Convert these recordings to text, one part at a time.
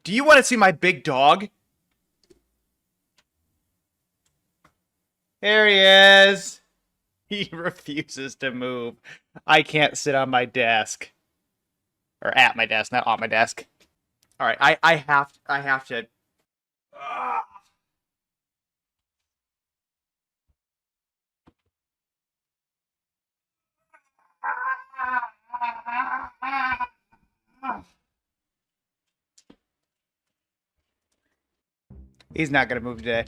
Do you want to see my big dog? There he is. He refuses to move. I can't sit on my desk. Or at my desk, not on my desk. All right, I have to. Ah. He's not gonna move today.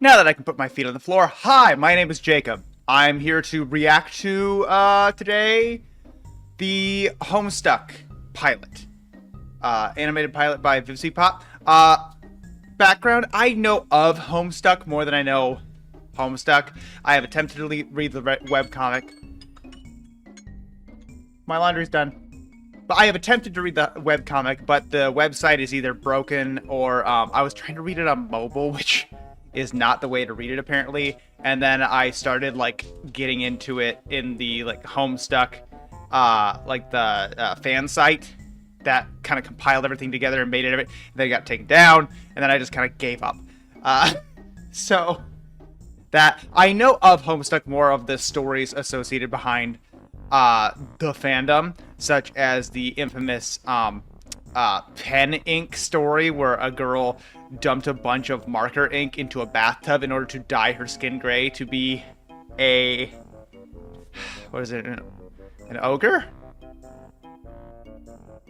Now that I can put my feet on the floor, hi, my name is Jacob. I'm here to react to today the Homestuck pilot, animated pilot by VivziePop. Background: I know of Homestuck more than I know Homestuck. I have attempted to read the webcomic. My laundry's done. But I have attempted to read the webcomic, but the website is either broken or I was trying to read it on mobile, which is not the way to read it apparently. And then I started like getting into it in the like Homestuck, like the fan site that kind of compiled everything together and made it. And then it got taken down, and then I just kind of gave up. So that I know of Homestuck more of the stories associated behind the fandom, such as the infamous pen ink story where a girl dumped a bunch of marker ink into a bathtub in order to dye her skin gray to be a, what is it, an ogre?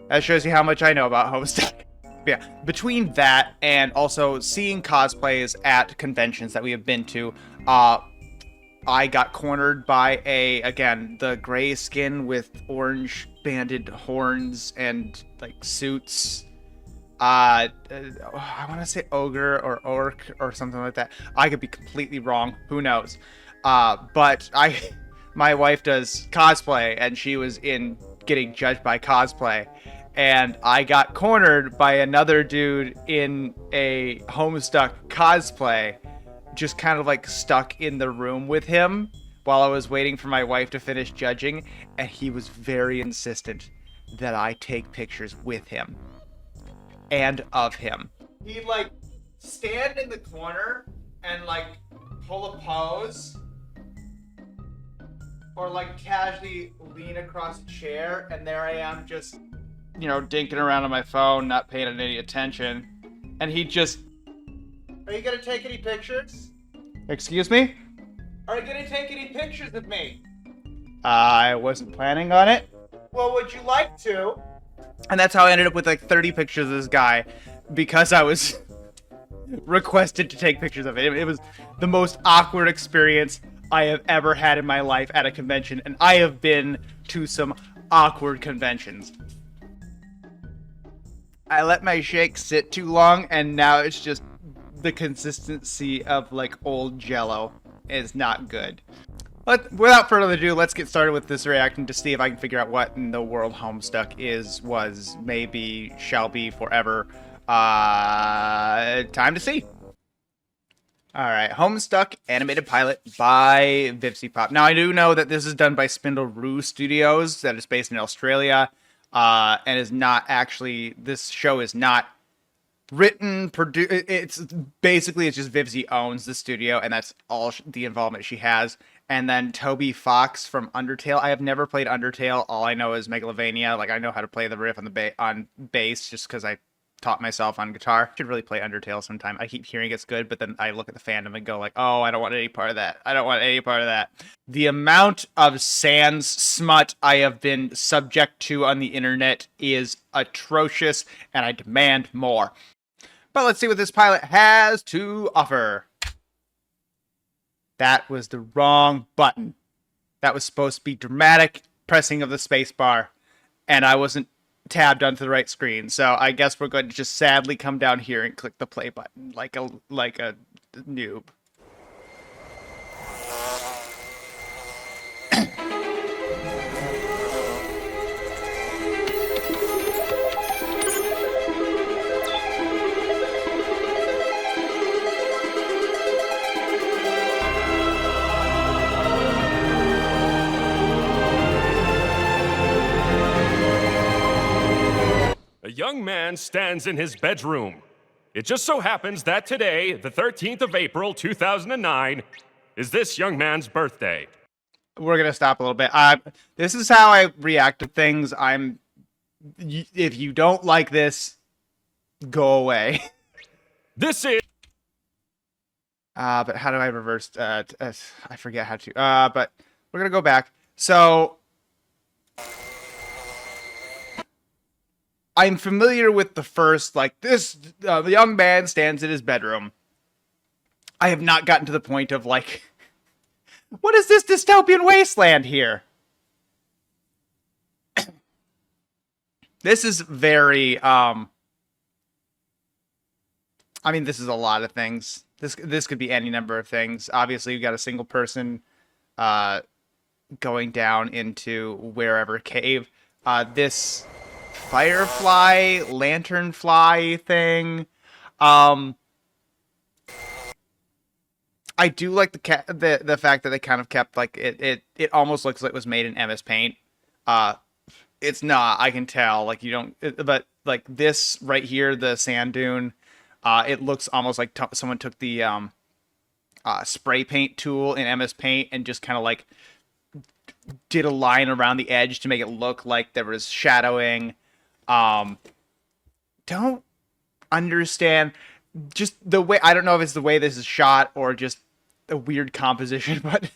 That shows you how much I know about Homestuck. Yeah, between that and also seeing cosplays at conventions that we have been to, I got cornered by again, the gray skin with orange banded horns and, like, suits. I want to say ogre or orc or something like that. I could be completely wrong. Who knows? But my wife does cosplay, and she was in getting judged by cosplay. And I got cornered by another dude in a Homestuck cosplay, just kind of like stuck in the room with him while I was waiting for my wife to finish judging, and he was very insistent that I take pictures with him and of him. He'd like stand in the corner and like pull a pose, or like casually lean across a chair, and there I am just, you know, dinking around on my phone, not paying any attention, and he just, "Are you gonna take any pictures?" Excuse me? "Are you gonna take any pictures of me?" I wasn't planning on it. "Well, would you like to?" And that's how I ended up with like 30 pictures of this guy, because I was requested to take pictures of it. It was the most awkward experience I have ever had in my life at a convention, and I have been to some awkward conventions. I let my shake sit too long, and now it's just the consistency of like old Jello. Is not good. But without further ado, let's get started with this reaction to see if I can figure out what in the world Homestuck is, was, maybe, shall be, forever. Time to see. Alright, Homestuck animated pilot by VivziePop. Now, I do know that this is done by Spindle Roo Studios, that is based in Australia, and is not actually, this show is not written, produced. It's basically, it's just Vivzie owns the studio, and that's all the involvement she has. And then Toby Fox from Undertale. I have never played Undertale. All I know is Megalovania. Like, I know how to play the riff on the on bass just because I taught myself on guitar. I should really play Undertale sometime. I keep hearing it's good, but then I look at the fandom and go like, oh, I don't want any part of that. I don't want any part of that. The amount of sans smut I have been subject to on the internet is atrocious, and I demand more. But let's see what this pilot has to offer. That was the wrong button. That was supposed to be dramatic pressing of the space bar, and I wasn't tabbed onto the right screen. So I guess we're going to just sadly come down here and click the play button like a noob. A young man stands in his bedroom. It just so happens that today, the 13th of April, 2009, is this young man's birthday. We're gonna stop a little bit. This is how I react to things. If you don't like this, go away. This is... But how do I reverse? I forget how to. But we're gonna go back. So I'm familiar with the first, like this. The young man stands in his bedroom. I have not gotten to the point of like, what is this dystopian wasteland here? This is very. I mean, this is a lot of things. This could be any number of things. Obviously, you've got a single person going down into wherever cave. This firefly, lanternfly thing. I do like the fact that they kind of kept like it almost looks like it was made in MS Paint. It's not, I can tell. Like you don't, but like this right here, the sand dune. It looks almost like someone took the spray paint tool in MS Paint and just kind of like did a line around the edge to make it look like there was shadowing. Don't understand just the way. I don't know if it's the way this is shot or just a weird composition, but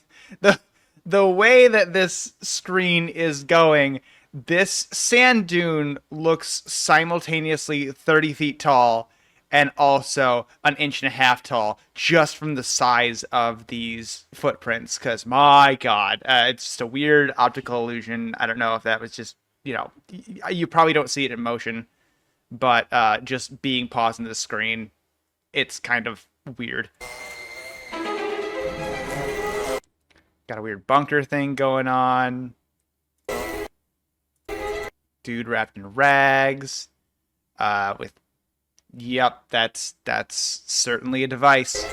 the way that this screen is going, this sand dune looks simultaneously 30 feet tall and also an inch and a half tall, just from the size of these footprints. Because, my God, it's just a weird optical illusion. I don't know if that was just, you probably don't see it in motion, but just being paused in the screen, it's kind of weird. Got a weird bunker thing going on. Dude wrapped in rags, with... Yep, that's certainly a device.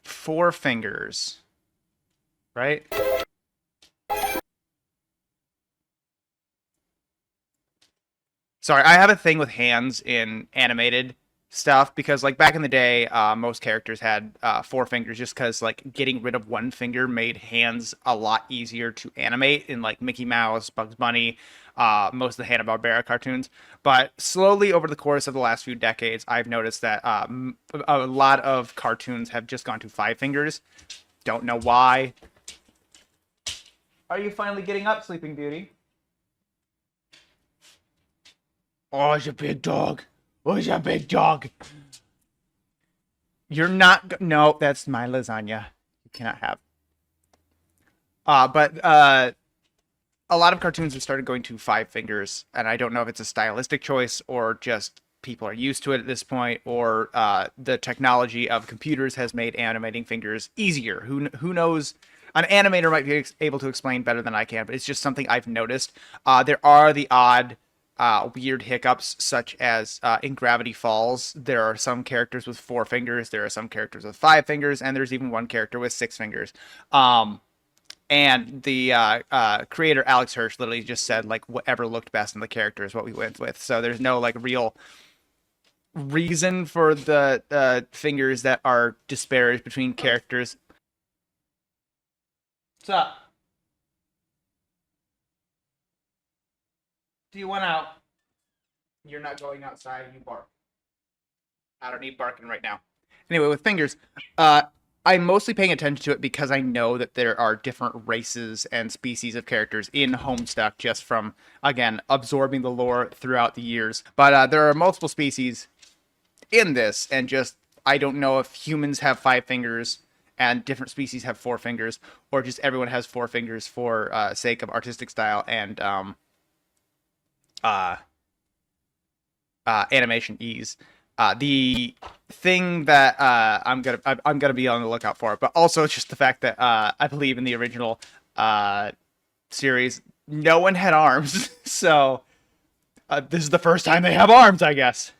Four fingers, right? Sorry, I have a thing with hands in animated stuff because, like, back in the day, most characters had 4 fingers just because, like, getting rid of one finger made hands a lot easier to animate in, like, Mickey Mouse, Bugs Bunny, most of the Hanna-Barbera cartoons. But slowly over the course of the last few decades, I've noticed that a lot of cartoons have just gone to 5 fingers. Don't know why. Are you finally getting up, Sleeping Beauty? Oh, it's a big dog. Who's a big dog? You're not... No, that's my lasagna. You cannot have. But a lot of cartoons have started going to 5 fingers, and I don't know if it's a stylistic choice or just people are used to it at this point, or the technology of computers has made animating fingers easier. Who knows? An animator might be able to explain better than I can, but it's just something I've noticed. There are the odd... weird hiccups, such as in Gravity Falls, there are some characters with 4 fingers, there are some characters with 5 fingers, and there's even one character with 6 fingers. And the creator, Alex Hirsch, literally just said, like, whatever looked best in the character is what we went with. So there's no, like, real reason for the fingers that are disparaged between characters. What's up? Do you want out? You're not going outside, you bark. I don't need barking right now. Anyway, with fingers, I'm mostly paying attention to it because I know that there are different races and species of characters in Homestuck just from, again, absorbing the lore throughout the years. But there are multiple species in this, and just, I don't know if humans have 5 fingers and different species have 4 fingers, or just everyone has 4 fingers for sake of artistic style and animation ease. The thing that I'm gonna be on the lookout for, but also just the fact that I believe in the original series, no one had arms, so this is the first time they have arms, I guess.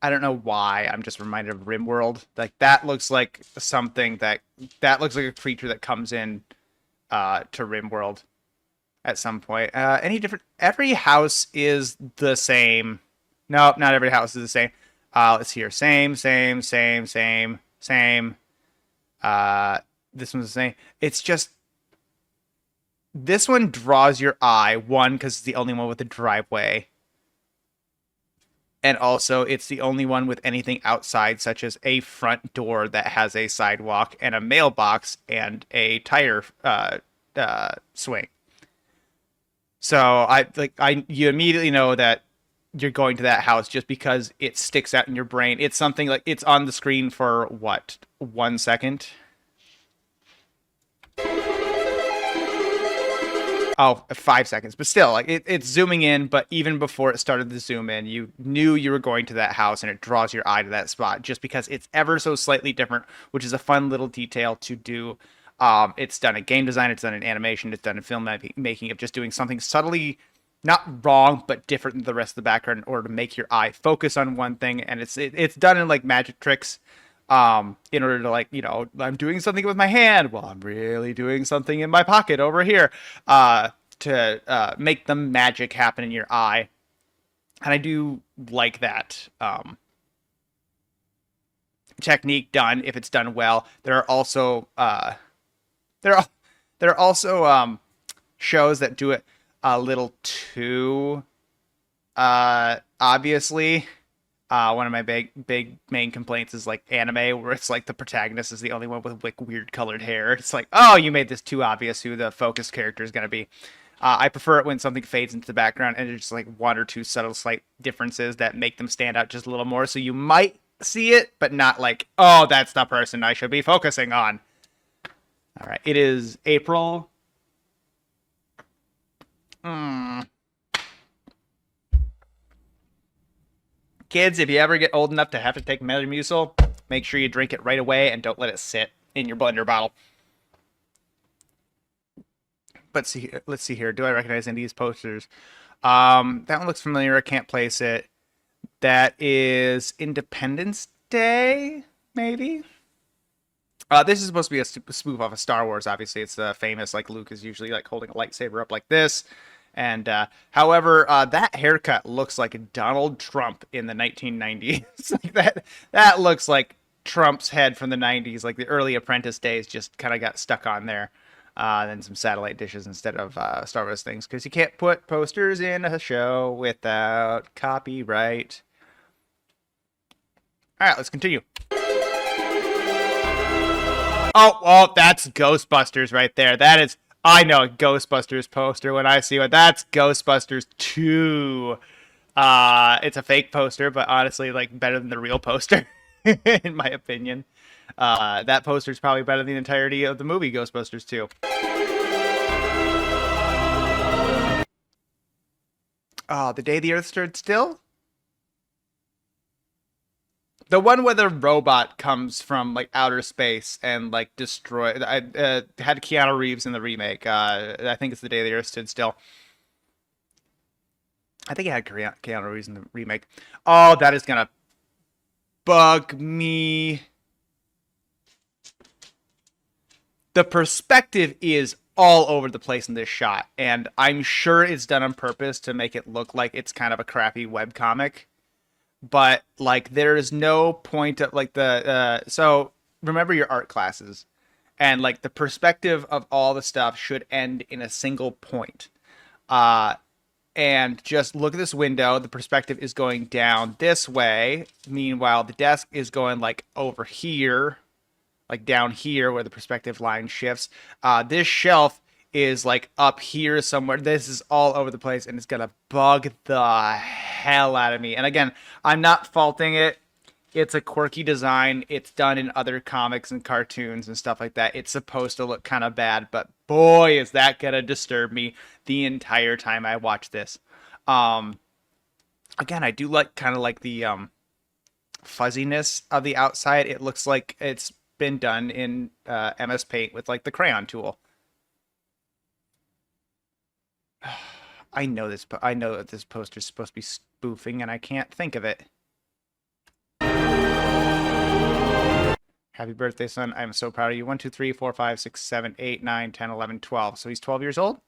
I don't know why. I'm just reminded of RimWorld. Like that looks like something that looks like a creature that comes in to RimWorld at some point. Any different? Every house is the same. Nope, not every house is the same. Let's see here. Same, same, same, same, same. Uh, this one's the same. It's just this one draws your eye. One, because it's the only one with a driveway, and also it's the only one with anything outside, such as a front door that has a sidewalk and a mailbox and a tire swing. So you immediately know that you're going to that house just because it sticks out in your brain. It's something like it's on the screen for what, 1 second? Oh, 5 seconds, but still, like it's zooming in. But even before it started to zoom in, you knew you were going to that house, and it draws your eye to that spot just because it's ever so slightly different, which is a fun little detail to do. It's done in game design, it's done in animation, it's done in film making of just doing something subtly not wrong but different than the rest of the background in order to make your eye focus on one thing. And it's done in like magic tricks, in order to, like, I'm doing something with my hand, well, I'm really doing something in my pocket over here, to make the magic happen in your eye. And I do like that technique done if it's done well. There are also there are there are also shows that do it a little too obviously. One of my big main complaints is like anime, where it's like the protagonist is the only one with like weird colored hair. It's like, oh, you made this too obvious who the focus character is going to be. I prefer it when something fades into the background and there's just like one or two subtle slight differences that make them stand out just a little more. So you might see it, but not like, oh, that's the person I should be focusing on. All right, it is April. Kids, if you ever get old enough to have to take Metamucil, make sure you drink it right away and don't let it sit in your blender bottle. But let's see here. Do I recognize any of these posters? That one looks familiar. I can't place it. That is Independence Day, maybe? This is supposed to be a spoof off of Star Wars. Obviously, it's famous. Like Luke is usually like holding a lightsaber up like this. And however, that haircut looks like Donald Trump in the 1990s. Like that looks like Trump's head from the 90s. Like the early Apprentice days just kind of got stuck on there. Then some satellite dishes instead of Star Wars things, because you can't put posters in a show without copyright. All right, let's continue. Oh, that's Ghostbusters right there. That is, I know a Ghostbusters poster when I see one. That's Ghostbusters 2. It's a fake poster, but honestly, like, better than the real poster, in my opinion. That poster is probably better than the entirety of the movie Ghostbusters 2. Oh, The Day the Earth Stood Still? The one where the robot comes from like outer space and like destroy. I had Keanu Reeves in the remake. I think it's The Day the Earth Stood Still. I think it had Keanu Reeves in the remake. Oh, that is gonna bug me. The perspective is all over the place in this shot, and I'm sure it's done on purpose to make it look like it's kind of a crappy webcomic. But like there is no point of like the so remember your art classes, and like the perspective of all the stuff should end in a single point. And just look at this window. The perspective is going down this way. Meanwhile, the desk is going like over here, like down here where the perspective line shifts. This shelf is like up here somewhere. This is all over the place, and it's gonna bug the hell out of me. And again, I'm not faulting it. It's a quirky design. It's done in other comics and cartoons and stuff like that. It's supposed to look kind of bad, but boy, is that gonna disturb me the entire time I watch this. Again, I do like kind of like the fuzziness of the outside. It looks like it's been done in MS Paint with like the crayon tool. I know this. I know that this poster is supposed to be spoofing, and I can't think of it. Happy birthday, son. I'm so proud of you. 1, 2, 3, 4, 5, 6, 7, 8, 9, 10, 11, 12. So he's 12 years old?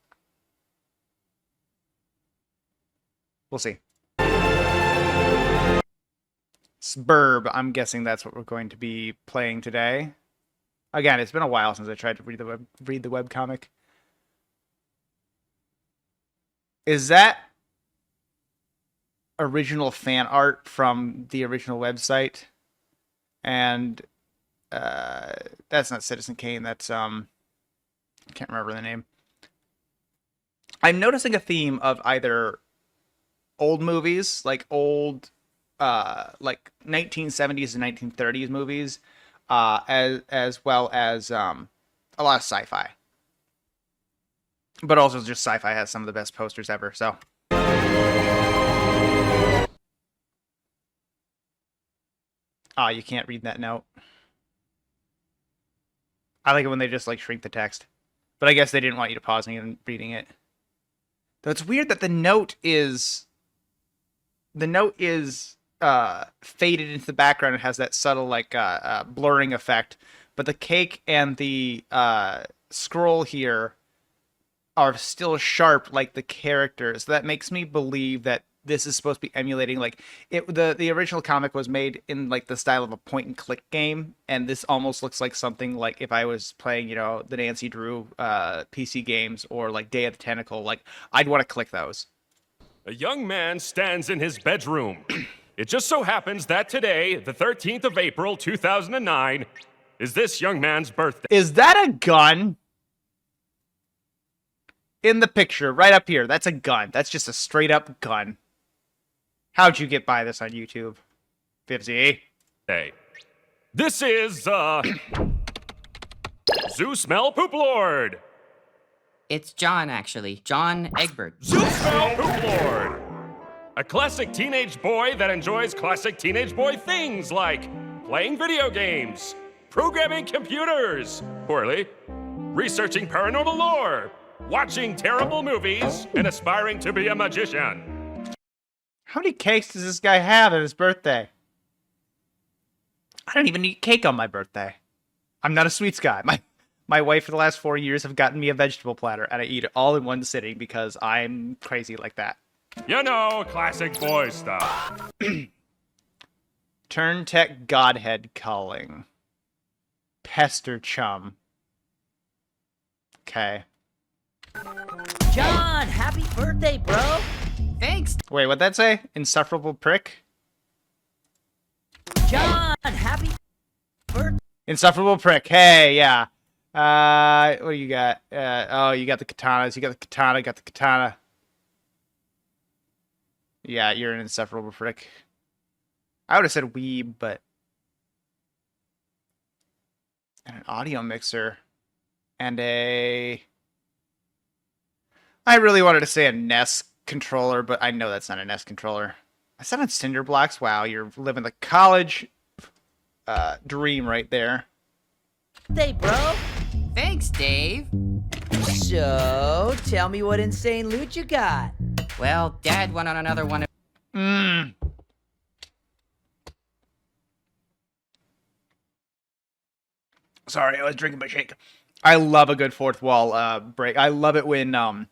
We'll see. Sburb. I'm guessing that's what we're going to be playing today. Again, it's been a while since I tried to read the webcomic. Is that original fan art from the original website? And that's not Citizen Kane. That's I can't remember the name. I'm noticing a theme of either old movies, like old, like 1970s and 1930s movies, as well as a lot of sci-fi. But also just sci-fi has some of the best posters ever. So. Oh, you can't read that note. I like it when they just like shrink the text. But I guess they didn't want you to pause me and reading it. Though it's weird that the note is faded into the background and has that subtle like blurring effect. But the cake and the scroll here are still sharp like the characters. So that makes me believe that this is supposed to be emulating like the original comic was made in like the style of a point and click game, and this almost looks like something like if I was playing, you know, the Nancy Drew PC games or like Day of the Tentacle, like I'd want to click those. A young man stands in his bedroom. It just so happens that today, the 13th of April, 2009, is this young man's birthday. Is that a gun? In the picture, right up here, that's a gun. That's just a straight up gun. How'd you get by this on YouTube? 50. Hey. This is, Zoo Smell Poop Lord. It's John, actually. John Egbert. Zoo Smell Poop Lord. A classic teenage boy that enjoys classic teenage boy things like playing video games, programming computers, poorly, researching paranormal lore, watching terrible movies, and aspiring to be a magician. How many cakes does this guy have at his birthday? I don't even eat cake on my birthday. I'm not a sweets guy. My wife for the last 4 years have gotten me a vegetable platter, and I eat it all in one sitting because I'm crazy like that. You know, classic boy stuff. Turn Tech Godhead calling. Pester Chum. Okay. John, happy birthday, bro! Thanks. Wait, what'd that say? Insufferable prick? John, happy birthday! Insufferable prick. Hey, yeah. What do you got? Oh, you got the katanas. You got the katana. Got the katana. Yeah, you're an insufferable prick. I would have said weeb, but... And an audio mixer. And a... I really wanted to say a NES controller, but I know that's not a NES controller. I said on cinder blocks. Wow, you're living the college dream right there. Hey, bro! Thanks, Dave. So, tell me what insane loot you got. Well, Dad went on another one of... Sorry, I was drinking my shake. I love a good fourth wall break. I love it when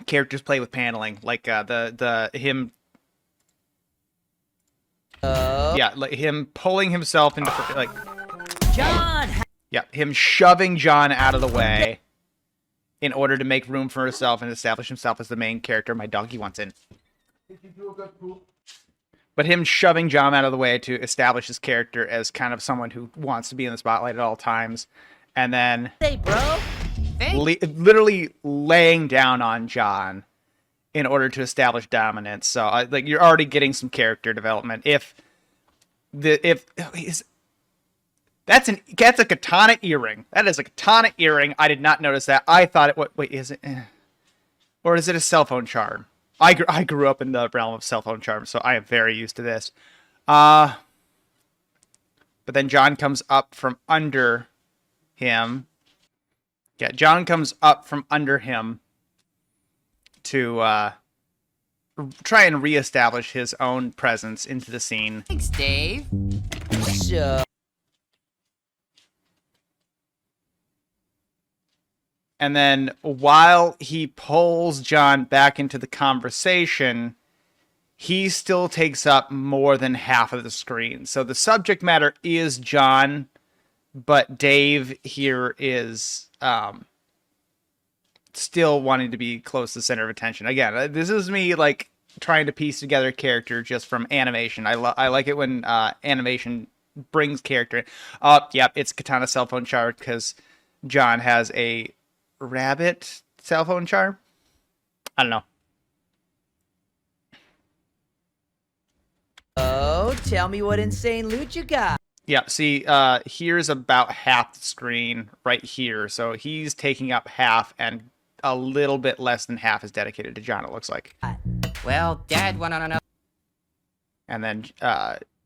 characters play with paneling, like him. Yeah, like him pulling himself into like. John! Yeah, him shoving John out of the way in order to make room for himself and establish himself as the main character. My doggy wants in. Did you do a good poop? But him shoving John out of the way to establish his character as kind of someone who wants to be in the spotlight at all times. And then Hey, bro! literally laying down on John in order to establish dominance. So like you're already getting some character development. That's a katana earring. That is a katana earring. I did not notice that. I thought it. Wait, is it? Or is it a cell phone charm? I grew up in the realm of cell phone charms, so I am very used to this. But then John comes up from under him. Yeah, John comes up from under him to try and reestablish his own presence into the scene. Thanks, Dave. So... And then while he pulls John back into the conversation, he still takes up more than half of the screen. So the subject matter is John, but Dave here is still wanting to be close to the center of attention. Again, this is me like trying to piece together a character just from animation. I like it when animation brings character in. Yep, it's Katana cell phone charm because John has a rabbit cell phone charm. I don't know. Oh, tell me what insane loot you got. Yeah, see, here's about half the screen right here. So he's taking up half, and a little bit less than half is dedicated to John, it looks like. Well, Dad wanna know. And then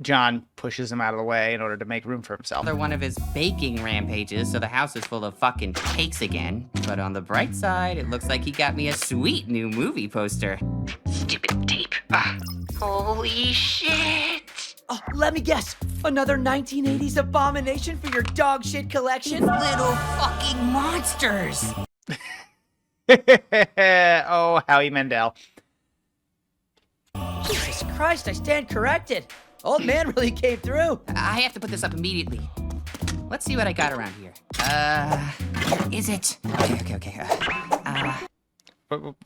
John pushes him out of the way in order to make room for himself. Another one of his baking rampages, so the house is full of fucking cakes again. But on the bright side, it looks like he got me a sweet new movie poster. Stupid tape. Holy shit! Oh, let me guess. Another 1980s abomination for your dog shit collection? Little fucking monsters! Oh, Howie Mandel. Jesus Christ, I stand corrected. Old man really came through. I have to put this up immediately. Let's see what I got around here. Is it? Okay.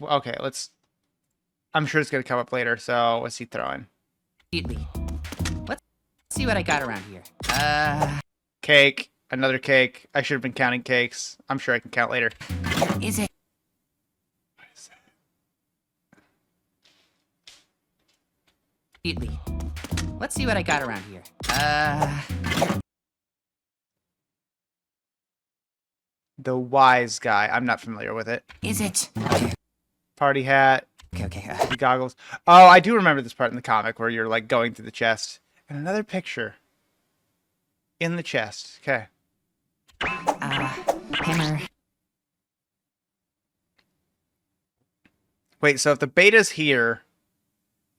Okay, let's... I'm sure it's going to come up later, so what's he throwing? Immediately. Let's see what I got around here. Cake. Another cake. I should have been counting cakes. I'm sure I can count later. Is it? Immediately. Let's see what I got around here. The wise guy. I'm not familiar with it. Is it? Party hat. Okay. Goggles. Oh, I do remember this part in the comic where you're like going through the chest. And another picture. In the chest. Okay. Hammer. Wait, so if the beta's here,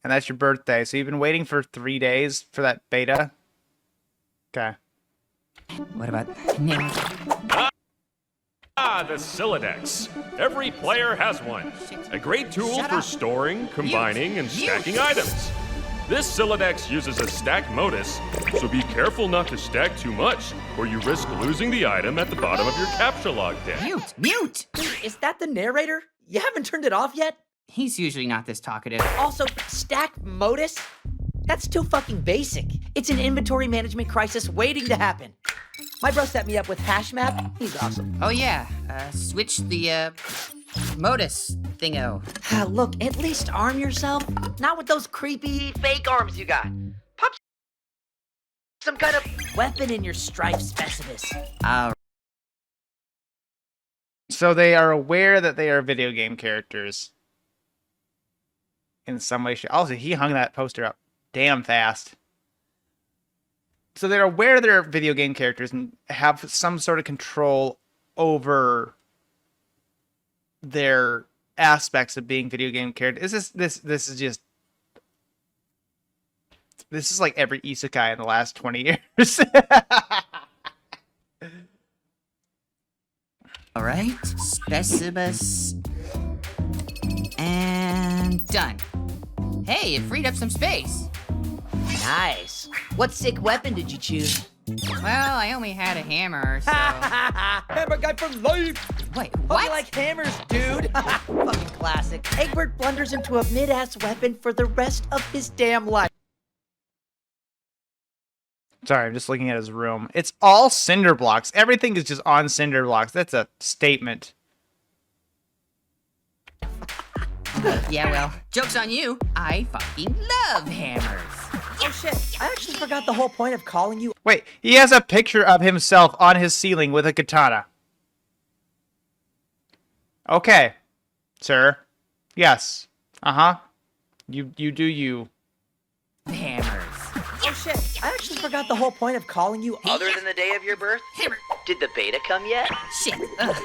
and that's your birthday, so you've been waiting for 3 days for that beta? Okay. What about nail? The Sylladex. Every player has one. A great tool Shut for up. storing, combining, and Mute. stacking items. This Sylladex uses a stack modus, so be careful not to stack too much, or you risk losing the item at the bottom of your capture log deck. Mute! Is that the narrator? You haven't turned it off yet? He's usually not this talkative. Also, stack modus? That's too fucking basic. It's an inventory management crisis waiting to happen. My bro set me up with HashMap. He's awesome. Oh yeah, switch the, modus thingo. Look, at least arm yourself. Not with those creepy fake arms you got. Pop some kind of weapon in your strife specimen. So they are aware that they are video game characters. In some way. Also, he hung that poster up damn fast. So they're aware they're video game characters and have some sort of control over their aspects of being video game characters. This is like every isekai in the last 20 years. All right, Specibus, and done. Hey, it freed up some space. Nice. What sick weapon did you choose? Well, I only had a hammer, so... Hammer guy for life! Wait, Hope what? you like hammers, dude. Fucking classic. Egbert blunders into a mid-ass weapon for the rest of his damn life. Sorry, I'm just looking at his room. It's all cinder blocks. Everything is just on cinder blocks. That's a statement. Yeah, well, joke's on you. I fucking love hammers. Oh shit, I actually forgot the whole point of calling you. Wait, he has a picture of himself on his ceiling with a katana. Okay, sir. Yes. Uh-huh. You do you. Hammers. Oh shit, I actually forgot the whole point of calling you other than the day of your birth. Hammer. Did the beta come yet? Shit. Ugh.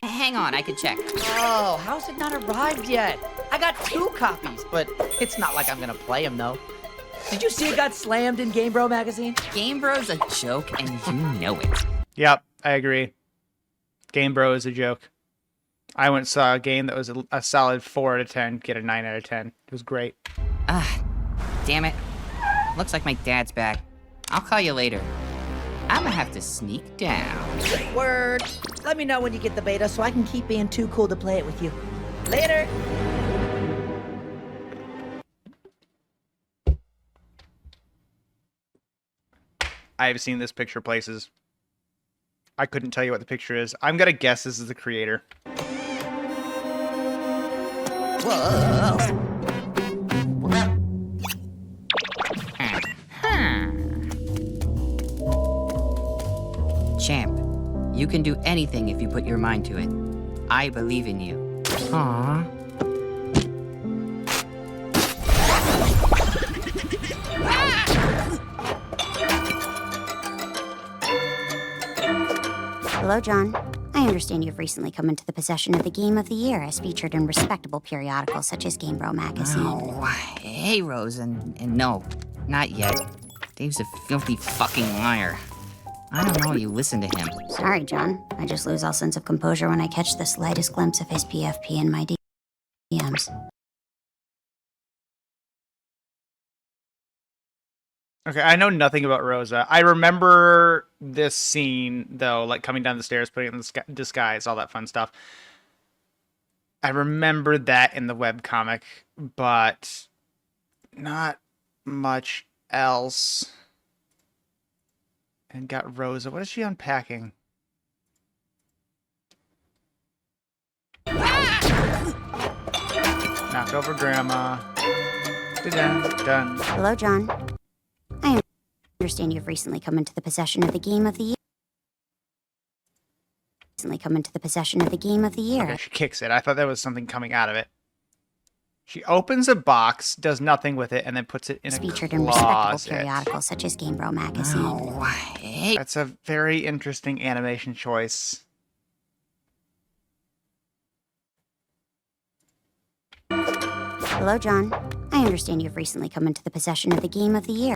Hang on, I can check. Oh, how's it not arrived yet? I got 2 copies, but it's not like I'm gonna play them though. Did you see it got slammed in Game Bro magazine? Game Bro's a joke, and you know it. Yep, I agree. Game Bro is a joke. I went and saw a game that was a solid 4 out of 10, get a 9 out of 10. It was great. Damn it. Looks like my dad's back. I'll call you later. I'm gonna have to sneak down. Word. Let me know when you get the beta so I can keep being too cool to play it with you. Later. I have seen this picture places. I couldn't tell you what the picture is. I'm gonna guess this is the creator. Whoa. Champ, you can do anything if you put your mind to it. I believe in you. Aww. Hello, John. I understand you've recently come into the possession of the Game of the Year as featured in respectable periodicals such as Game Bro magazine. Oh, hey, Rose, and no, not yet. Dave's a filthy fucking liar. I don't know you listen to him. Sorry, John. I just lose all sense of composure when I catch the slightest glimpse of his PFP in my DMs. Okay, I know nothing about Rosa. I remember this scene, though, like coming down the stairs, putting it in the disguise, all that fun stuff. I remember that in the webcomic, but not much else. And got Rosa. What is she unpacking? Knocked over Grandma. Dun. Hello, John. I understand you've recently come into the possession of the Game of the Year. Okay, she kicks it. I thought there was something coming out of it. She opens a box, does nothing with it, and then puts it in a closet. Featured in respectable periodicals such as Game Bro magazine. Oh, hey. That's a very interesting animation choice. Hello, John. I understand you've recently come into the possession of the Game of the Year.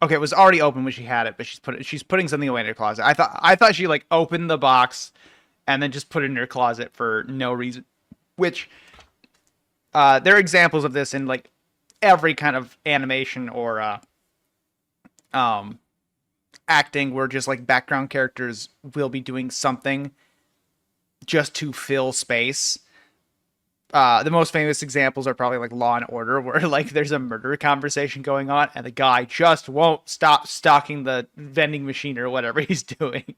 Okay, it was already open when she had it, but she's putting something away in her closet. I thought she like opened the box and then just put it in her closet for no reason. Which there are examples of this in like every kind of animation or acting where just like background characters will be doing something just to fill space. The most famous examples are probably like Law and Order, where like there's a murder conversation going on and the guy just won't stop stocking the vending machine or whatever he's doing.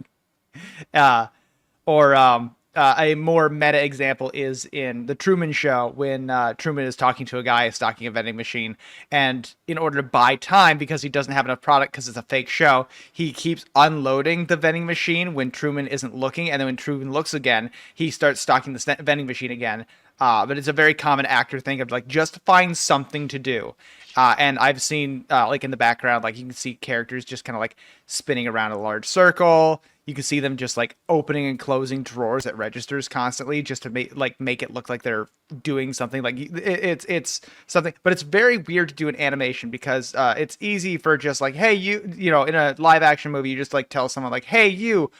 A more meta example is in The Truman Show when Truman is talking to a guy stocking a vending machine, and in order to buy time because he doesn't have enough product because it's a fake show, he keeps unloading the vending machine when Truman isn't looking, and then when Truman looks again, he starts stocking the vending machine again. But it's a very common actor thing of like just find something to do. And I've seen like in the background, like you can see characters just kind of like spinning around a large circle. You can see them just like opening and closing drawers at registers constantly just to make it look like they're doing something. Like it's something, but it's very weird to do in animation because it's easy for just like, hey, you know, in a live action movie, you just like tell someone like, hey, you,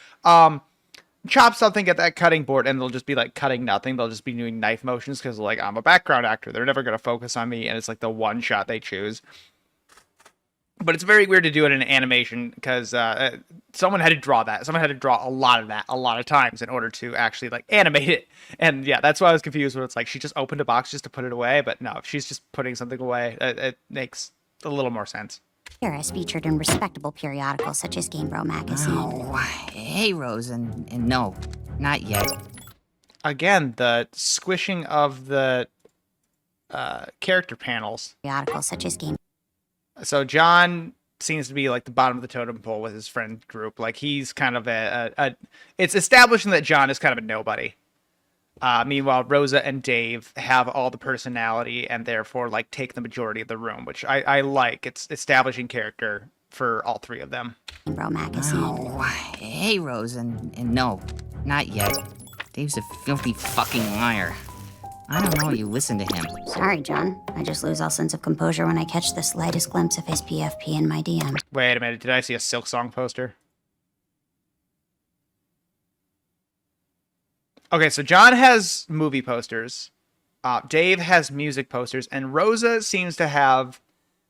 chop something at that cutting board, and they'll just be like cutting nothing. They'll just be doing knife motions because like I'm a background actor. They're never going to focus on me, and it's like the one shot they choose. But it's very weird to do it in animation because someone had to draw that. Someone had to draw a lot of that a lot of times in order to actually like animate it. And yeah, that's why I was confused when it's like she just opened a box just to put it away. But no, if she's just putting something away, it makes a little more sense. Here as featured in respectable periodicals such as Game Bro magazine. Oh, hey, Rose, and no, not yet. Again, the squishing of the character panels. Periodicals such as Game. So John seems to be like the bottom of the totem pole with his friend group. Like he's kind of it's establishing that John is kind of a nobody. Meanwhile, Rosa and Dave have all the personality and therefore like take the majority of the room, which I like. It's establishing character for all three of them. Game Bro magazine. Oh, hey, Rose, and no, not yet. Dave's a filthy fucking liar. I don't know you listen to him. Sorry, John. I just lose all sense of composure when I catch the slightest glimpse of his PFP in my DMs. Wait a minute, did I see a Silk Song poster? Okay, so John has movie posters. Dave has music posters, and Rosa seems to have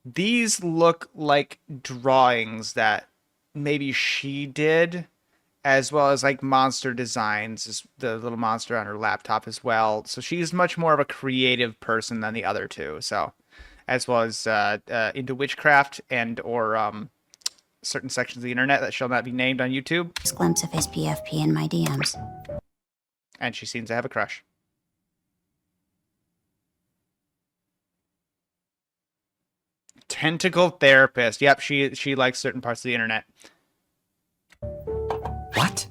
these look like drawings that maybe she did, as well as like monster designs, the little monster on her laptop as well. So she's much more of a creative person than the other two. So, as well as into witchcraft and or certain sections of the internet that shall not be named on YouTube. A glimpse of his PFP in my DMs. And she seems to have a crush. Tentacle therapist. Yep, she likes certain parts of the internet. What?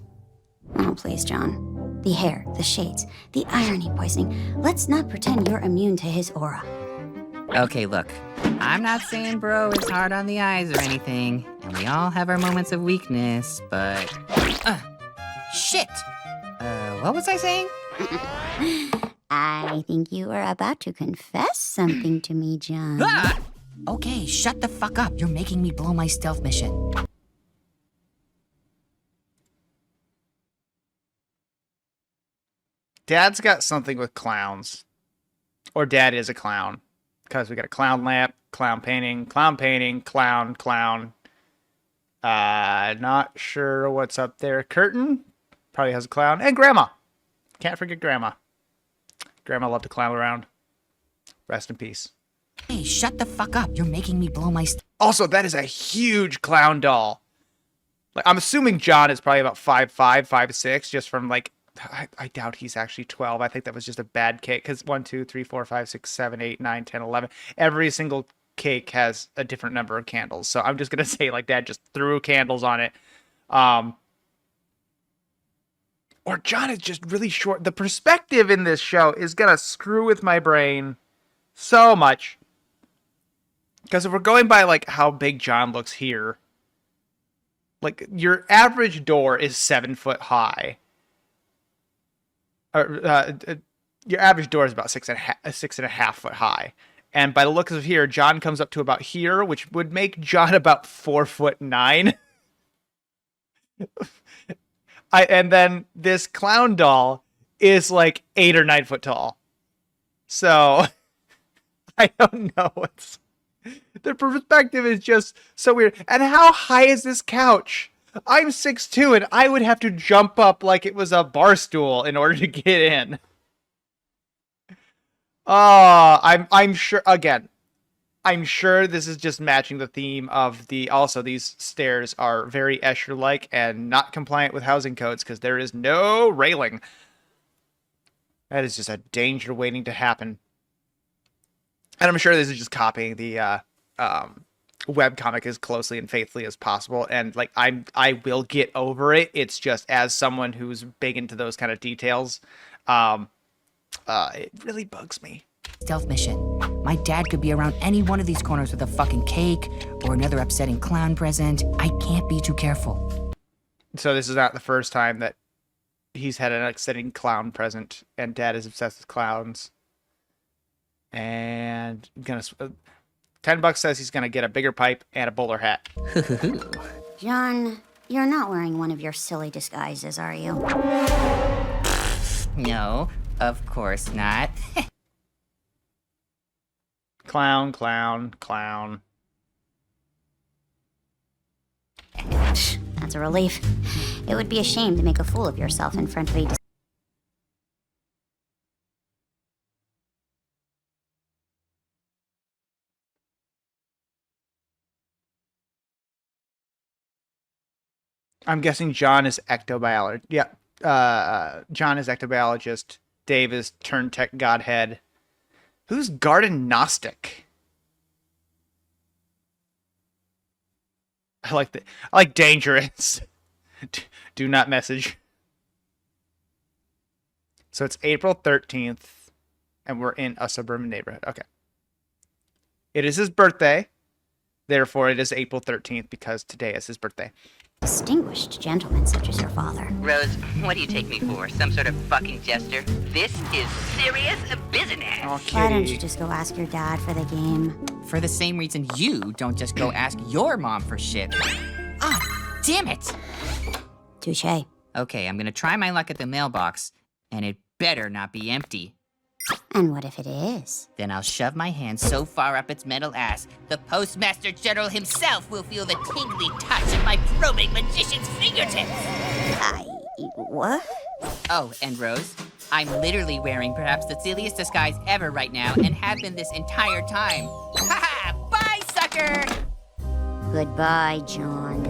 Oh, please, John. The hair, the shades, the irony poisoning. Let's not pretend you're immune to his aura. Okay, look. I'm not saying bro is hard on the eyes or anything, and we all have our moments of weakness, but... shit! What was I saying? I think you are about to confess something to me, John. Ah! Okay, shut the fuck up. You're making me blow my stealth mission. Dad's got something with clowns. Or Dad is a clown. Because we got a clown lamp, clown painting, clown. Not sure what's up there. Curtain probably has a clown. And Grandma. Can't forget Grandma. Grandma loved to clown around. Rest in peace. Hey, shut the fuck up. You're making me blow my Also, that is a huge clown doll. Like, I'm assuming John is probably about 5'5", 5'6", just from like, I doubt he's actually 12. I think that was just a bad cake. Because 1, 2, 3, 4, 5, 6, 7, 8, 9, 10, 11. Every single cake has a different number of candles. So I'm just going to say, like, Dad just threw candles on it. Or John is just really short. The perspective in this show is going to screw with my brain so much. Because if we're going by, like, how big John looks here, like, your average door is 7 foot high. Your average door is about 6.5 foot high. And by the looks of here, John comes up to about here, which would make John about 4'9". And then this clown doll is like 8 or 9 foot tall. So I don't know what's... The perspective is just so weird. And how high is this couch? I'm 6'2", and I would have to jump up like it was a bar stool in order to get in. I'm sure, again, I'm sure this is just matching the theme of also these stairs are very Escher-like and not compliant with housing codes because there is no railing. That is just a danger waiting to happen. And I'm sure this is just copying the webcomic as closely and faithfully as possible. And like I will get over it. It's just as someone who's big into those kind of details, it really bugs me. Stealth mission. My dad could be around any one of these corners with a fucking cake or another upsetting clown present. I can't be too careful. So this is not the first time that he's had an upsetting clown present, and Dad is obsessed with clowns. And $10 says he's gonna get a bigger pipe and a bowler hat. John, you're not wearing one of your silly disguises, are you? No, of course not. Clown. That's a relief. It would be a shame to make a fool of yourself in front of a... I'm guessing John is ectobiologist. Yeah, John is ectobiologist. Dave is turn tech godhead. Who's garden gnostic? I like dangerous. Do not message. So it's April 13th, and we're in a suburban neighborhood. Okay. It is his birthday. Therefore, it is April 13th because today is his birthday. Distinguished gentleman such as your father. Rose, what do you take me for? Some sort of fucking jester? This is serious business. Oh, Why don't you kitty. just go ask your dad for the game? For the same reason you don't just go ask your mom for shit. Ah, damn it! Touché. Okay, I'm gonna try my luck at the mailbox. And it better not be empty. And what if it is? Then I'll shove my hand so far up its metal ass, the Postmaster General himself will feel the tingly touch of my probing magician's fingertips. What? Oh, and Rose, I'm literally wearing perhaps the silliest disguise ever right now and have been this entire time. Ha-ha! Bye, sucker! Goodbye, John.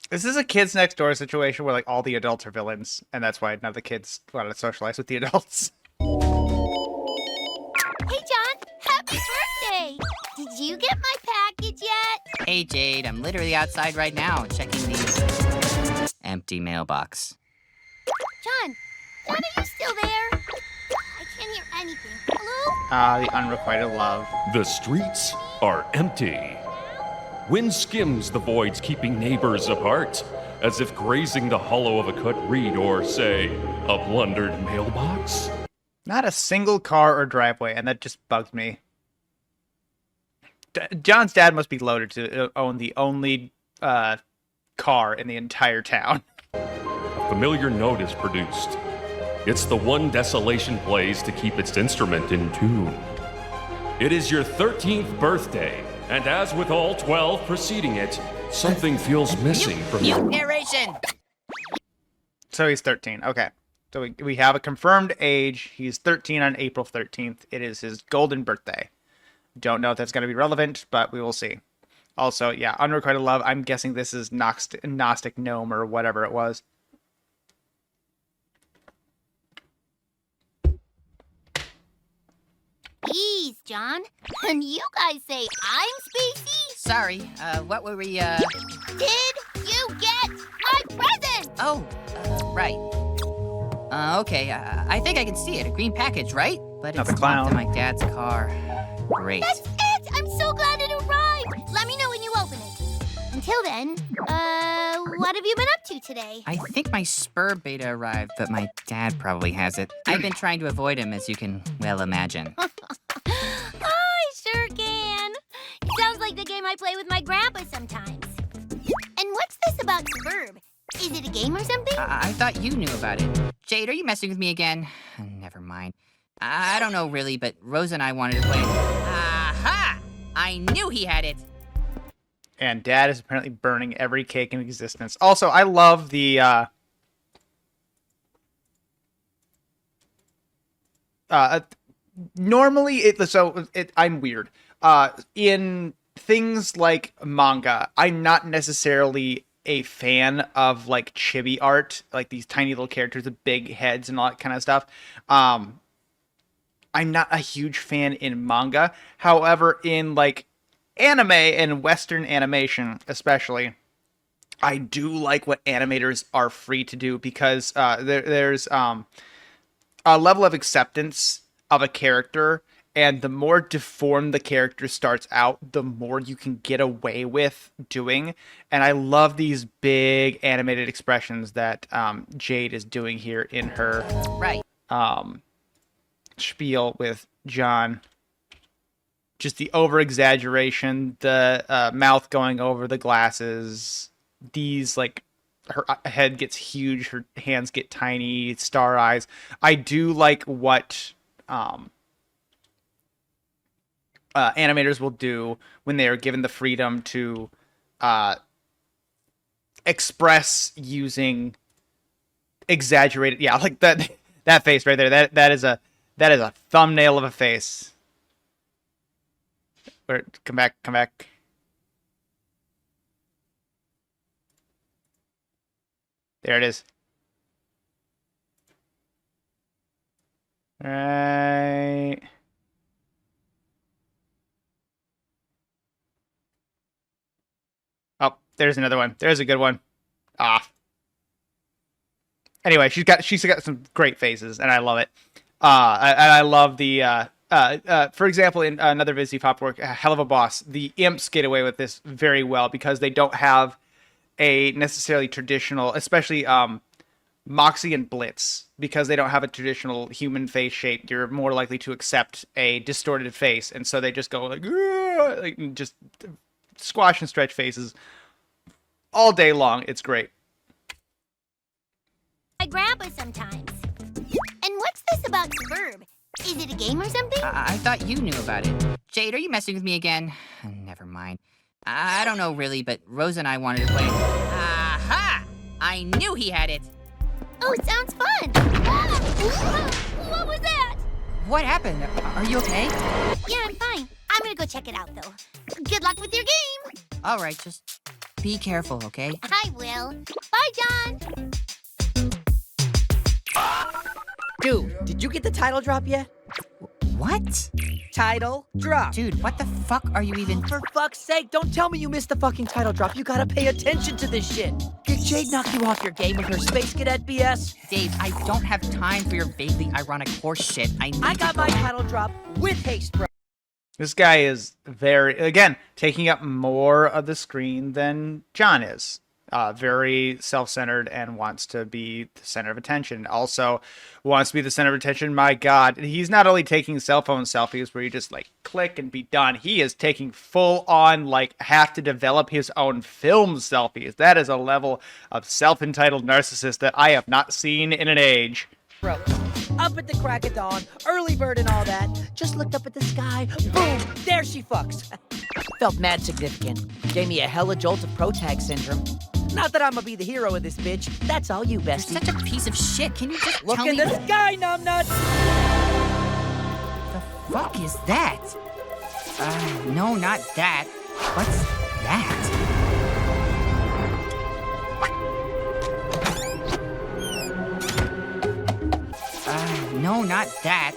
This is a kids next door situation where like all the adults are villains, and that's why none of the kids want to socialize with the adults. Hey, John, happy birthday! Did you get my package yet? Hey, Jade, I'm literally outside right now checking the empty mailbox. John, are you still there? I can't hear anything. Hello? The unrequited love. The streets are empty. Wind skims the voids, keeping neighbors apart, as if grazing the hollow of a cut reed or, say, a plundered mailbox. Not a single car or driveway, and that just bugs me. John's dad must be loaded to own the only car in the entire town. A familiar note is produced. It's the one desolation plays to keep its instrument in tune. It is your 13th birthday, and as with all 12 preceding it, something feels missing from Mute your... narration! So he's 13. Okay. So we have a confirmed age. He's 13 on April 13th. It is his golden birthday. Don't know if that's going to be relevant, but we will see. Also, yeah, unrequited love. I'm guessing this is Gnostic Gnome or whatever it was. Jeez, John. And you guys say I'm spacey? Sorry, what were we, Did you get my present? Oh, right. Okay, I think I can see it. A green package, right? But Not it's the clown. locked in my dad's car. Great. That's it! I'm so glad it arrived! Let me know when you open it. Until then, what have you been up to today? I think my Spur beta arrived, but my dad probably has it. I've been trying to avoid him, as you can well imagine. I sure can. Sounds like the game I play with my grandpa sometimes. And what's this about Spurb? Is it a game or something? I thought you knew about it. Jade, are you messing with me again? Never mind. I don't know really, but Rose and I wanted to play it. Aha! I knew he had it! And Dad is apparently burning every cake in existence. Also, I love the normally I'm weird. In things like manga, I'm not necessarily a fan of like chibi art, like these tiny little characters with big heads and all that kind of stuff. I'm not a huge fan in manga. However, in like anime and Western animation, especially, I do like what animators are free to do because there's a level of acceptance of a character, and the more deformed the character starts out, the more you can get away with doing. And I love these big animated expressions that Jade is doing here in her Right. spiel with John. Just the over-exaggeration, the mouth going over the glasses, these, like, her head gets huge, her hands get tiny, star eyes. I do like what animators will do when they are given the freedom to express using exaggerated, yeah, like that face right there. That is a thumbnail of a face. Where, come back. There it is. Right. Oh, there's another one. There's a good one. Ah. Anyway, she's got some great faces, and I love it. I love the for example, in another Vizzy Pop work, Hell of a Boss, the imps get away with this very well because they don't have a necessarily traditional, especially Moxie and Blitz, because they don't have a traditional human face shape. You're more likely to accept a distorted face, and so they just go like just squash and stretch faces all day long. It's great. My grandpa sometimes. And what's this about Spurb? Is it a game or something? I thought you knew about it. Jade, are you messing with me again? Never mind. I don't know really, but Rose and I wanted to play. Aha! I knew he had it. Oh, it sounds fun. What was that? What happened? Are you okay? Yeah, I'm fine. I'm gonna go check it out, though. Good luck with your game. All right, just be careful, okay? I will. Bye, John. Dude, did you get the title drop yet? What? Title drop. Dude, what the fuck are you even... For fuck's sake, don't tell me you missed the fucking title drop. You gotta pay attention to this shit. Did Jade knock you off your game with her Space Cadet BS? Dave, I don't have time for your vaguely ironic horse shit. I got my title drop with haste, bro. This guy is very, again, taking up more of the screen than John is. Very self-centered and wants to be the center of attention. Also wants to be the center of attention. My God, he's not only taking cell phone selfies where you just like click and be done. He is taking full on, like, have to develop his own film selfies. That is a level of self-entitled narcissist that I have not seen in an age. Bro, up at the crack of dawn, early bird and all that. Just looked up at the sky, boom, there she fucks. Felt mad significant. Gave me a hella jolt of protag syndrome. Not that I'm gonna be the hero of this bitch. That's all you, bestie. You're such a piece of shit. Can you just Look tell in me... the sky, numbnuts! The fuck is that? No, not that. What's that? No, not that.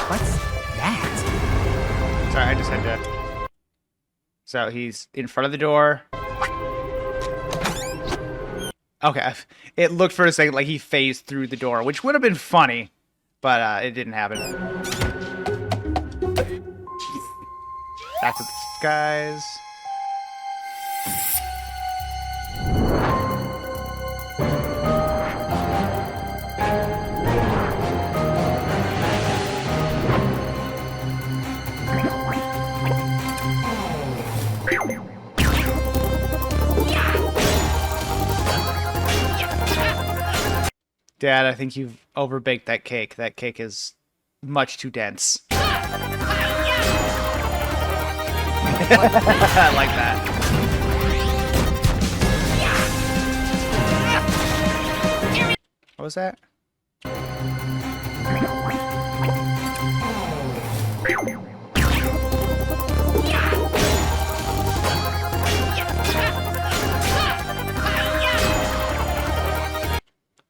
What's that? Sorry, I just had to... So he's in front of the door. Okay, it looked for a second like he phased through the door, which would have been funny, but it didn't happen. Back to the skies. Dad, I think you've overbaked that cake. That cake is much too dense. I like that. What was that?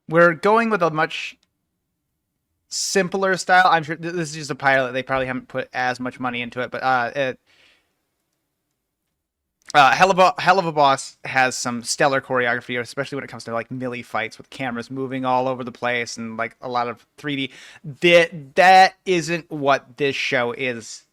We're going with a much simpler style. I'm sure this is just a pilot. They probably haven't put as much money into it, but Hell of a Boss has some stellar choreography, especially when it comes to like melee fights with cameras moving all over the place and like a lot of 3D. That isn't what this show is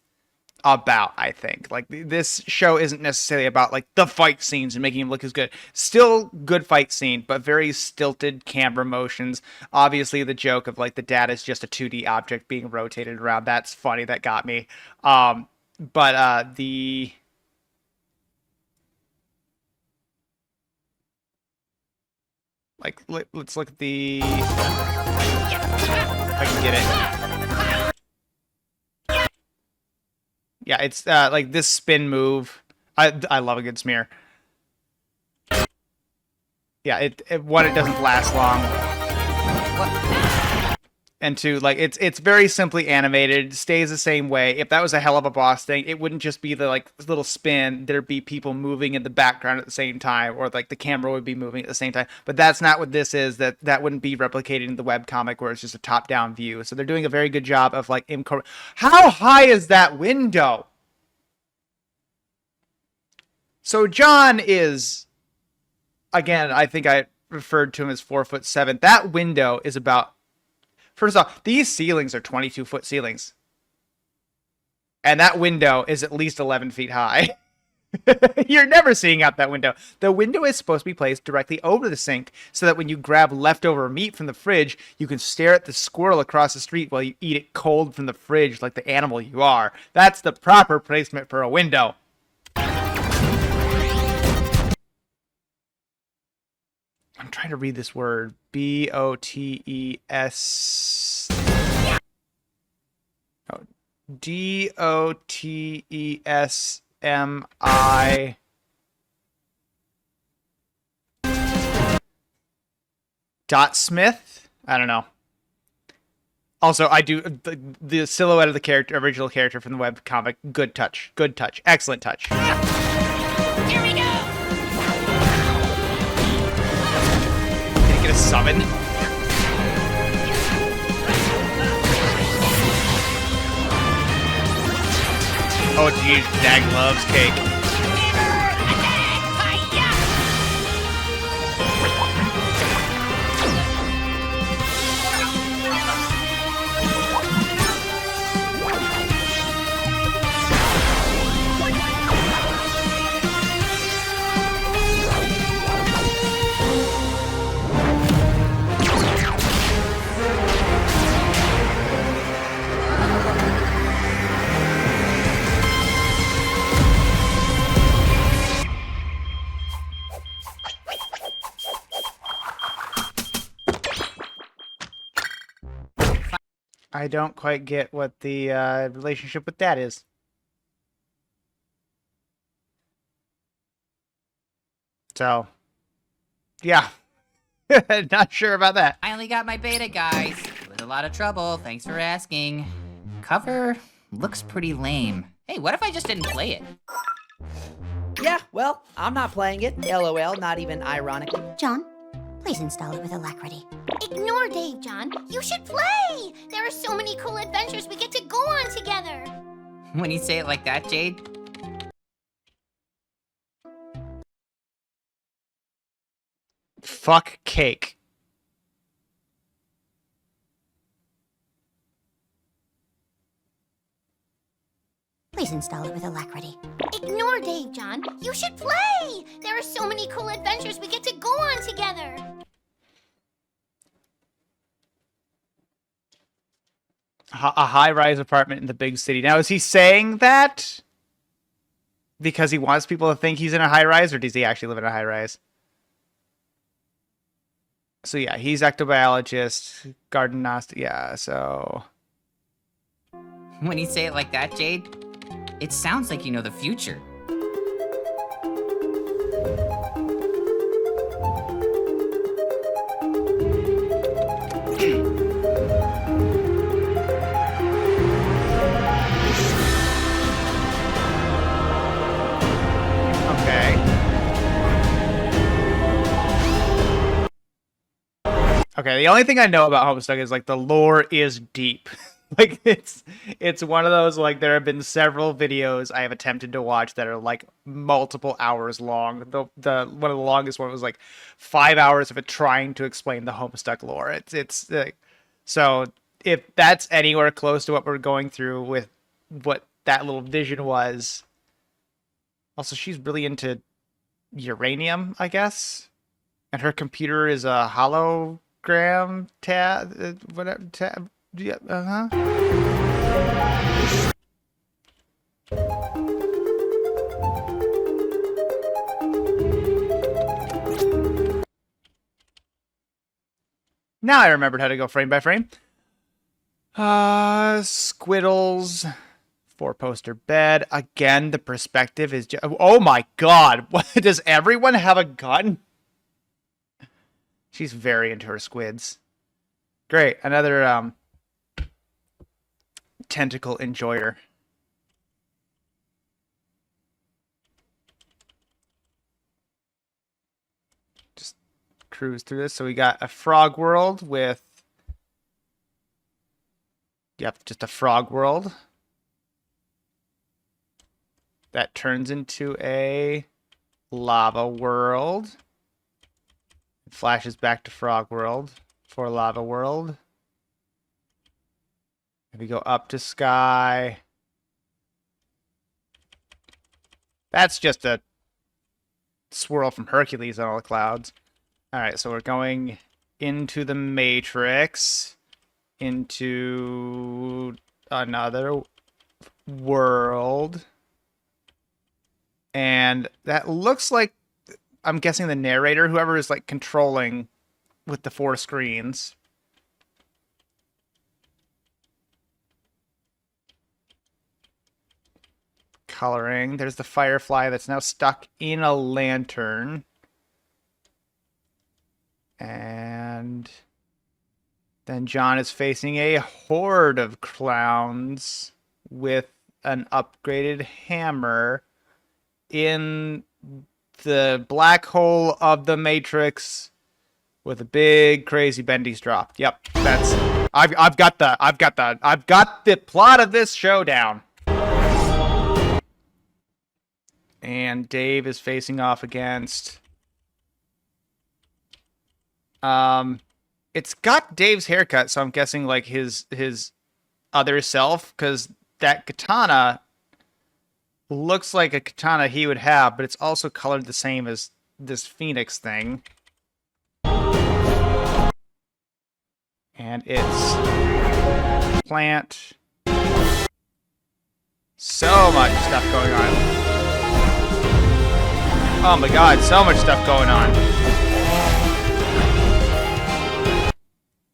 about, I think. Like, this show isn't necessarily about like the fight scenes and making them look as good. Still good fight scene, but very stilted camera motions. Obviously the joke of like the dad is just a 2D object being rotated around. That's funny. That got me. But the like, let's look at the, if I can get it. Yeah, it's like this spin move. I love a good smear. Yeah, it doesn't last long. And two, like it's very simply animated, stays the same way. If that was a Hell of a Boss thing, it wouldn't just be the like little spin. There'd be people moving in the background at the same time, or like the camera would be moving at the same time. But that's not what this is. That wouldn't be replicated in the webcomic where it's just a top-down view. So they're doing a very good job of like how high is that window? So John is, again, I think I referred to him as 4'7". That window is about, first off, these ceilings are 22-foot ceilings. And that window is at least 11 feet high. You're never seeing out that window. The window is supposed to be placed directly over the sink so that when you grab leftover meat from the fridge, you can stare at the squirrel across the street while you eat it cold from the fridge like the animal you are. That's the proper placement for a window. trying to read this word. B-O-T-E-S... Oh, D-O-T-E-S-M-I... Dot Smith? I don't know. Also, I do the silhouette of the character, original character from the webcomic. Good touch. Good touch. Excellent touch. Here we go! Can you get a summon? Oh, geez. Dag loves cake. I don't quite get what the relationship with that is. So, yeah. Not sure about that. Finally got my beta, guys. With a lot of trouble, thanks for asking. Cover looks pretty lame. Hey, what if I just didn't play it? Yeah, well, I'm not playing it. LOL, not even ironically. John, please install it with alacrity. Ignore Dave, John. You should play! There are so many cool adventures we get to go on together. When you say it like that, Jade, Fuck cake. Please install it with alacrity. Ignore Dave, John. You should play! There are so many cool adventures we get to go on together. A high-rise apartment in the big city. Now, is he saying that because he wants people to think he's in a high-rise, or does he actually live in a high-rise? So yeah, he's ectobiologist, garden gnostic. Yeah, so when you say it like that, Jade, it sounds like you know the future. Okay, the only thing I know about Homestuck is like the lore is deep. Like it's one of those, like, there have been several videos I have attempted to watch that are like multiple hours long. The one of the longest one was like 5 hours of it trying to explain the Homestuck lore. It's so if that's anywhere close to what we're going through with what that little vision was. Also, she's really into uranium, I guess, and her computer is a hologram tab, whatever tab. Yeah, Now I remembered how to go frame by frame. Squiddles. 4-poster bed. Again, the perspective is just... Oh my god! Does everyone have a gun? She's very into her squids. Great. Another, tentacle enjoyer. Just cruise through this. So we got a frog world with... Yep, just a frog world. That turns into a lava world. It flashes back to frog world for lava world. And we go up to sky. That's just a swirl from Hercules on all the clouds. All right, so we're going into the Matrix, into another world. And that looks like I'm guessing the narrator, whoever is like controlling with the 4 screens. Coloring. There's the firefly that's now stuck in a lantern. And then John is facing a horde of clowns with an upgraded hammer in the black hole of the Matrix with a big crazy bendy's drop. Yep, that's I've got the plot of this show down. And Dave is facing off against it's got Dave's haircut, so I'm guessing like his other self, because that katana looks like a katana he would have, but it's also colored the same as this Phoenix thing. And it's plant. So much stuff going on. Oh my god, so much stuff going on.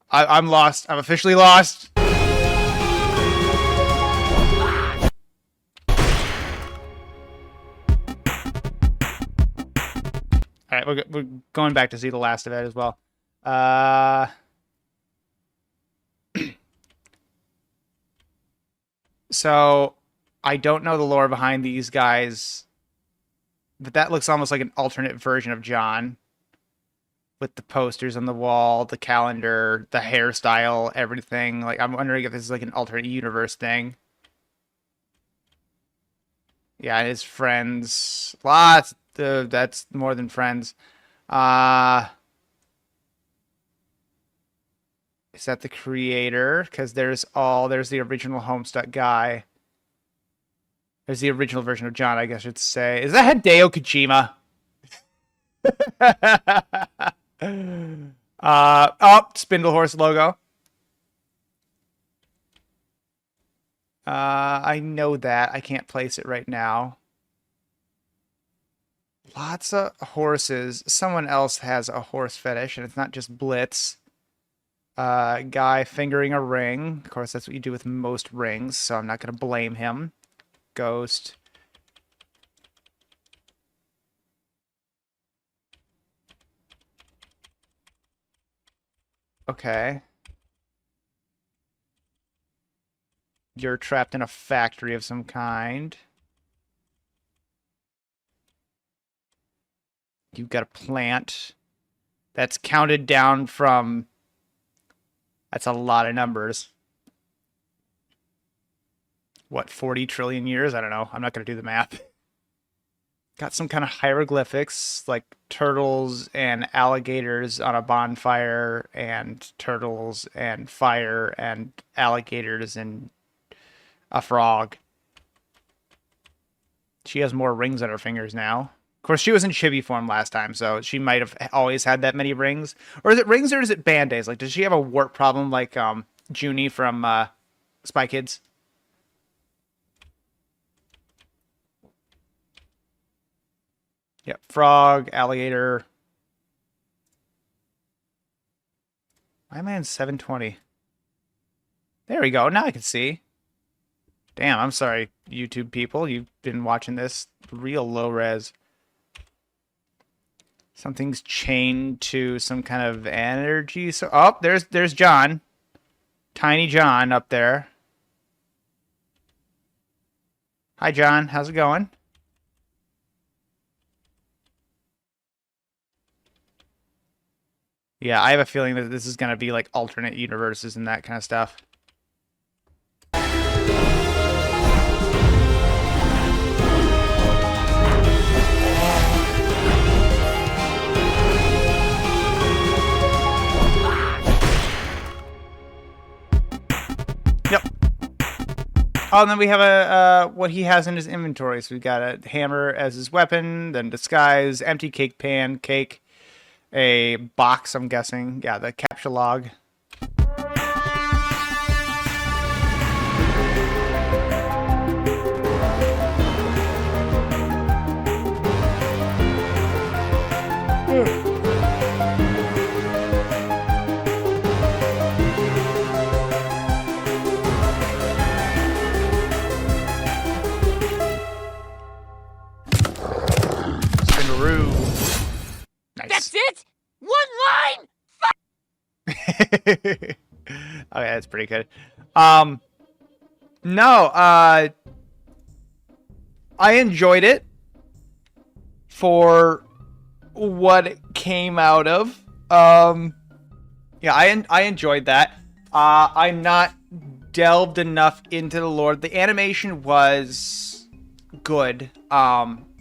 I'm lost. I'm officially lost. Alright, we're going back to see the last of it as well. So, I don't know the lore behind these guys, but that looks almost like an alternate version of John. With the posters on the wall, the calendar, the hairstyle, everything. Like, I'm wondering if this is like an alternate universe thing. Yeah, his friends. Lots. That's more than friends. Is that the creator? Because there's the original Homestuck guy. There's the original version of John, I guess I should say. Is that Hideo Kojima? Spindle Horse logo. I know that. I can't place it right now. Lots of horses. Someone else has a horse fetish, and it's not just Blitz. Guy fingering a ring. Of course, that's what you do with most rings, so I'm not going to blame him. Ghost. Okay. You're trapped in a factory of some kind. You've got a plant that's counted down from... That's a lot of numbers. What, 40 trillion years? I don't know. I'm not going to do the math. Got some kind of hieroglyphics, like turtles and alligators on a bonfire, and turtles and fire and alligators and a frog. She has more rings on her fingers now. Of course, she was in chibi form last time, so she might have always had that many rings. Or is it rings or is it band-aids? Like, does she have a wart problem like Junie from Spy Kids? Yep, frog, alligator. My man's 720. There we go. Now I can see. Damn, I'm sorry, YouTube people. You've been watching this real low res. Something's chained to some kind of energy. So, oh, there's John. Tiny John up there. Hi, John. How's it going? Yeah, I have a feeling that this is going to be like alternate universes and that kind of stuff. Yep. Oh, and then we have a what he has in his inventory. So we've got a hammer as his weapon, then disguise, empty cake pan, cake. A box, I'm guessing. Yeah, the capture log. Kangaroo. Nice. That's it? One line? Okay, that's pretty good. No, I enjoyed it for what it came out of. Yeah, I enjoyed that. I'm not delved enough into the lore. The animation was good.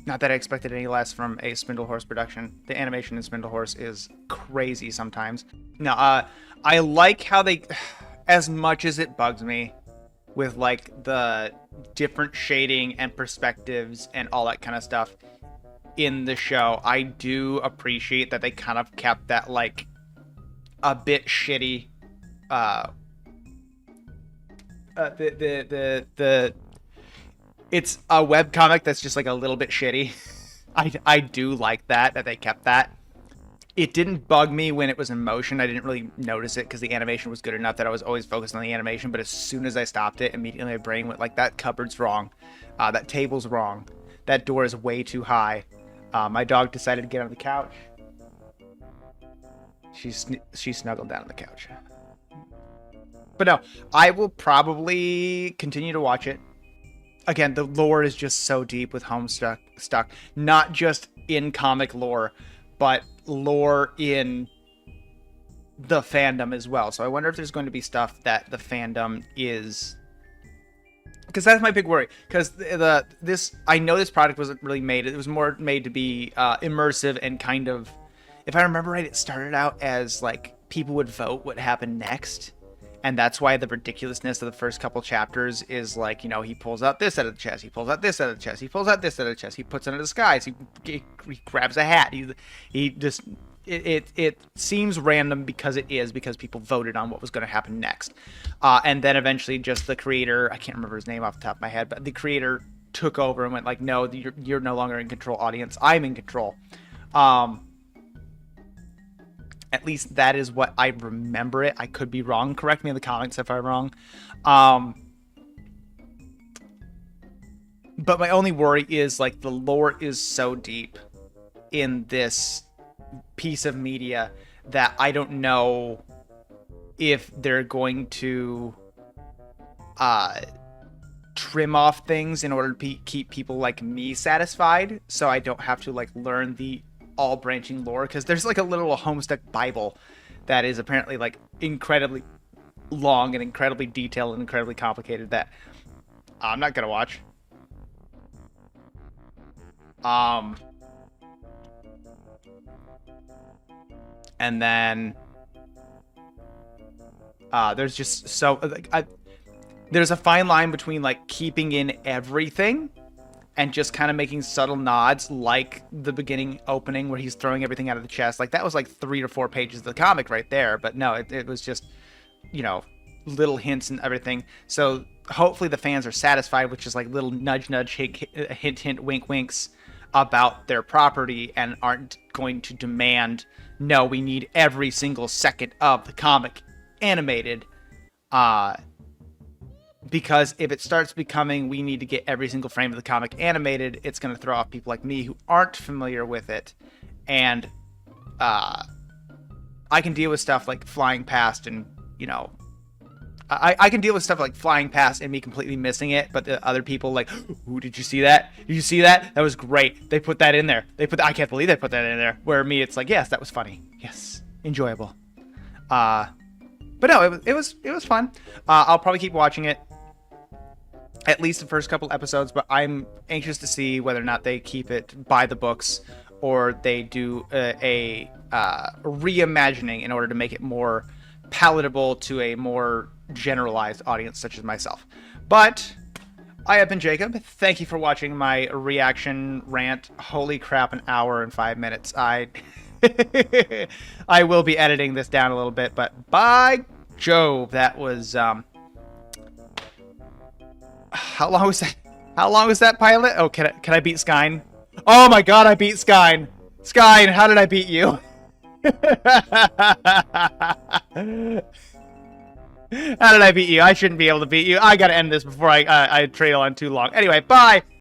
Not that I expected any less from a Spindle Horse production. The animation in Spindle Horse is crazy sometimes. Now, I like how they, as much as it bugs me with like the different shading and perspectives and all that kind of stuff in the show, I do appreciate that they kind of kept that like a bit shitty, it's a webcomic that's just like a little bit shitty. I do like that they kept that. It didn't bug me when it was in motion. I didn't really notice it because the animation was good enough that I was always focused on the animation. But as soon as I stopped it, immediately my brain went like, that cupboard's wrong. That table's wrong. That door is way too high. My dog decided to get on the couch. She snuggled down on the couch. But no, I will probably continue to watch it. Again, the lore is just so deep with Homestuck. Not just in comic lore, but lore in the fandom as well. So I wonder if there's going to be stuff that the fandom is... Because that's my big worry. Because I know this product wasn't really made. It was more made to be immersive and kind of... If I remember right, it started out as like people would vote what happened next. And that's why the ridiculousness of the first couple chapters is like, you know, he pulls out this out of the chest, he pulls out this out of the chest, he pulls out this out of the chest, he puts it in a disguise, he grabs a hat, he just, it seems random because it is, because people voted on what was going to happen next. And then eventually just the creator, I can't remember his name off the top of my head, but the creator took over and went like, no, you're no longer in control, audience, I'm in control. At least that is what I remember it. I could be wrong. Correct me in the comments if I'm wrong. But my only worry is like the lore is so deep in this piece of media that I don't know if they're going to trim off things in order to keep people like me satisfied, so I don't have to like learn the all branching lore, because there's like a little Homestuck Bible that is apparently like incredibly long and incredibly detailed and incredibly complicated that I'm not gonna watch. And then there's just so there's a fine line between like keeping in everything and just kind of making subtle nods, like the beginning opening where he's throwing everything out of the chest. Like, that was like 3 or 4 pages of the comic right there. But no, it was just, you know, little hints and everything. So hopefully the fans are satisfied with just like little nudge, nudge, hint, hint, wink, winks about their property and aren't going to demand, no, we need every single second of the comic animated. Because if it starts becoming, we need to get every single frame of the comic animated, it's going to throw off people like me who aren't familiar with it. And I can deal with stuff like flying past and, you know, I can deal with stuff like flying past and me completely missing it. But the other people like, ooh, did you see that? Did you see that? That was great. They put that in there. I can't believe they put that in there. Where me, it's like, yes, that was funny. Yes, enjoyable. But no, it was fun. I'll probably keep watching it. At least the first couple episodes, but I'm anxious to see whether or not they keep it by the books or they do a reimagining in order to make it more palatable to a more generalized audience such as myself. But I have been Jacob. Thank you for watching my reaction rant. Holy crap, an hour and 5 minutes. I will be editing this down a little bit, but by Jove, that was how long was that? How long was that pilot? Oh, can I beat Skyn? Oh my god, I beat Skyn! Skyn, how did I beat you? How did I beat you? I shouldn't be able to beat you. I gotta end this before I trail on too long. Anyway, bye!